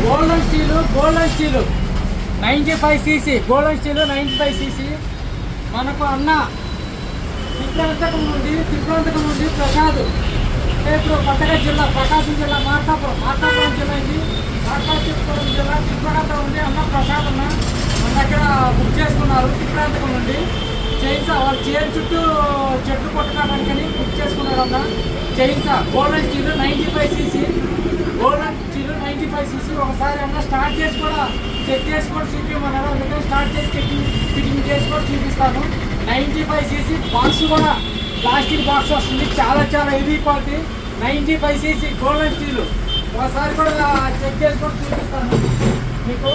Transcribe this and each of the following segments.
Golden steel 95cc golden steel 95cc. మనకు అన్న తిరుపరంతకం నుండి ప్రసాద్, ఇప్పుడు కొత్తగా జిల్లా ప్రకాశం జిల్లా మార్కాపురం జిల్లా ఇది, మార్కాపురం జిల్లా తిరుపరంతకం నుండి అన్న ప్రసాద్ అన్న మన దగ్గర బుక్ చేసుకున్నారు. తిరుపరంతకం నుండి చైన్సా వాళ్ళు చైన్ చుట్టూ చెట్లు కొట్టడానికని బుక్ చేసుకున్నారు అన్న. Chainsaw golden steel 95cc, golden steel 95cc. ఒకసారి అన్న స్టార్ట్ చేసి కూడా చెక్ చేసి కూడా చూపించమన్నారు. అందుకని స్టార్ట్ చేసి ఫిట్టింగ్ చేసి కూడా చూపిస్తాను. 95cc బాక్స్ కూడా ప్లాస్టిక్ బాక్స్ వస్తుంది, చాలా heavy quality. 95cc golden steel. ఒకసారి కూడా చెక్ చేసి కూడా చూపిస్తాను మీకు.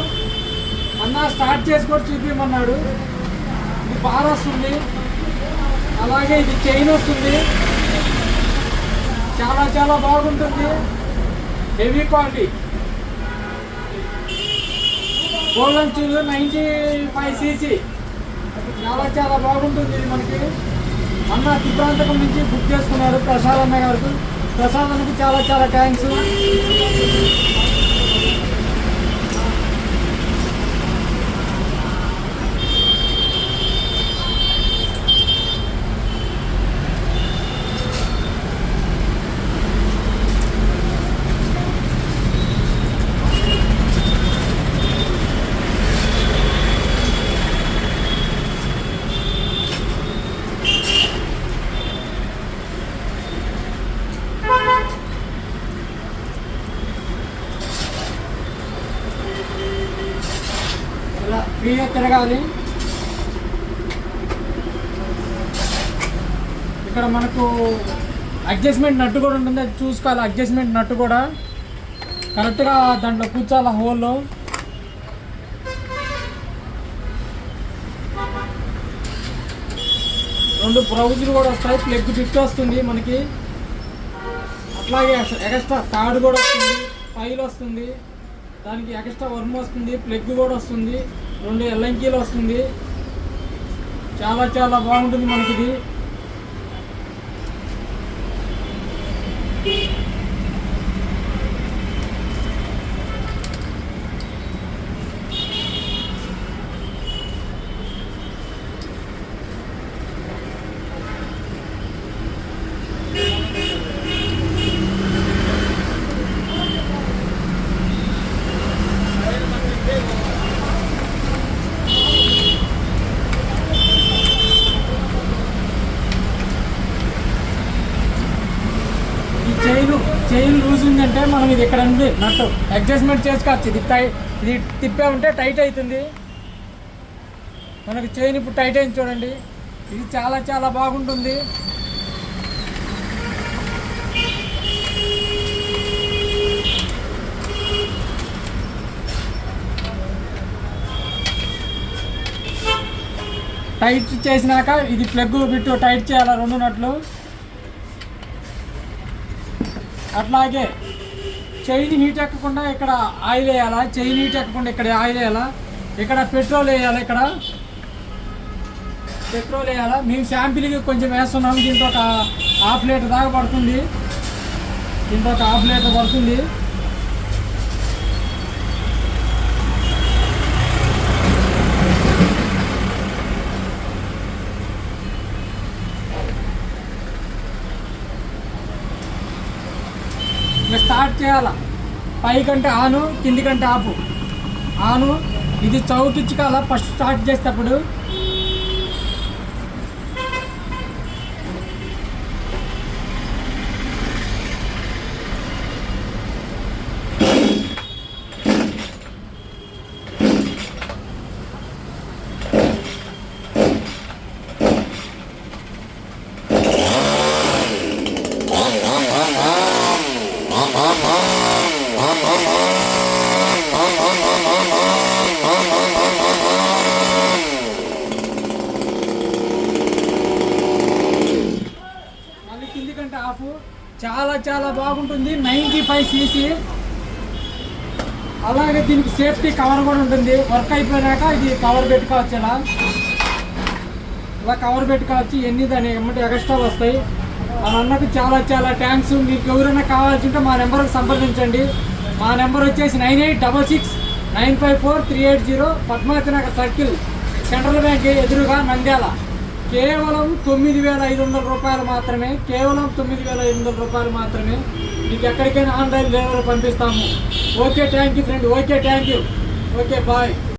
అన్న స్టార్ట్ చేసి కూడా చూపించమన్నాడు. ఇది బార్ వస్తుంది, అలాగే ఇది చైన్ వస్తుంది, చాలా బాగుంటుంది, heavy quality. Golden steel 95cc చాలా బాగుంటుంది. ఇది మనకి అన్న తిరుపరంతకం నుంచి బుక్ చేసుకున్నారు ప్రసాద్ అన్న గారికి. ప్రసాద్ అన్నకి చాలా థ్యాంక్స్. ఫ్రీగా తిరగాలి. ఇక్కడ మనకు అడ్జస్ట్మెంట్ నట్టు కూడా ఉంటుంది, అది చూసుకోవాలి. అడ్జస్ట్మెంట్ నట్టు కూడా కరెక్ట్గా దాంట్లో కూర్చోాలి హోల్లో. రెండు బ్రౌజులు కూడా వస్తాయి, ప్లగ్ ఫిట్ వస్తుంది మనకి. అట్లాగే ఎక్స్ట్రా తాడు కూడా వస్తుంది, ఫైల్ వస్తుంది, దానికి ఎక్స్ట్రా వర్మ్ వస్తుంది, ప్లగ్ కూడా వస్తుంది, 2 ఎల్లంకీలు వస్తుంది. చాలా బాగుంటుంది మనకి ఇది. చైన్ లూజ్ ఉందంటే మనం ఇది ఇక్కడ ఉంది నట్టు అడ్జస్ట్మెంట్ చేసుకోవచ్చు. ఇది తిప్పే ఉంటే టైట్ అవుతుంది మనకి. చైన్ ఇప్పుడు టైట్ అయింది చూడండి. ఇది చాలా బాగుంటుంది. టైట్ చేసినాక ఇది ప్లగ్ బిట్టు టైట్ చేయాలి 2 నట్లు. అట్లాగే చైన్ హీట్ ఎక్కకుండా ఇక్కడ ఆయిల్ వేయాలా, చైన్ హీట్ ఎక్కకుండా ఇక్కడ ఆయిల్ వేయాలా, ఇక్కడ పెట్రోల్ వేయాలి, ఇక్కడ పెట్రోల్ వేయాలా. మేము శాంపిల్కి కొంచెం వేస్తున్నాము. దీంట్లో ఒక ½ లీటర్ దాకా పడుతుంది. దీంట్లో ఒక ½ లీటర్ పడుతుంది. ఇంకా స్టార్ట్ చేయాలా. పైకంటే ఆను, కిందికంటే ఆపు. ఆను ఇది చౌకిచ్చుకోవాల ఫస్ట్ స్టార్ట్ చేసేటప్పుడు. చాలా బాగుంటుంది. 95cc. అలాగే దీనికి సేఫ్టీ కవర్ కూడా ఉంటుంది. వర్క్ అయిపోయినాక ఇది కవర్ పెట్టుకోవచ్చు. ఇలా కవర్ పెట్టుకోవచ్చు. ఎన్ని దాని ఏమంటే ఎక్స్ట్రా వస్తాయి. మన అన్నకు చాలా థ్యాంక్స్. మీకు ఎవరైనా కావాల్సింటే మా నెంబర్కి సంప్రదించండి. మా నెంబర్ వచ్చేసి 9866954380, Padmavati Nagar circle, central bank ఎదురుగా, నంద్యాల. కేవలం 9,500 రూపాయలు మాత్రమే, కేవలం 9,500 రూపాయలు మాత్రమే. మీకు ఎక్కడికైనా ఆన్లైన్ డెలివరీ పంపిస్తాము. Okay, thank you friend. Okay, thank you. Okay, bye.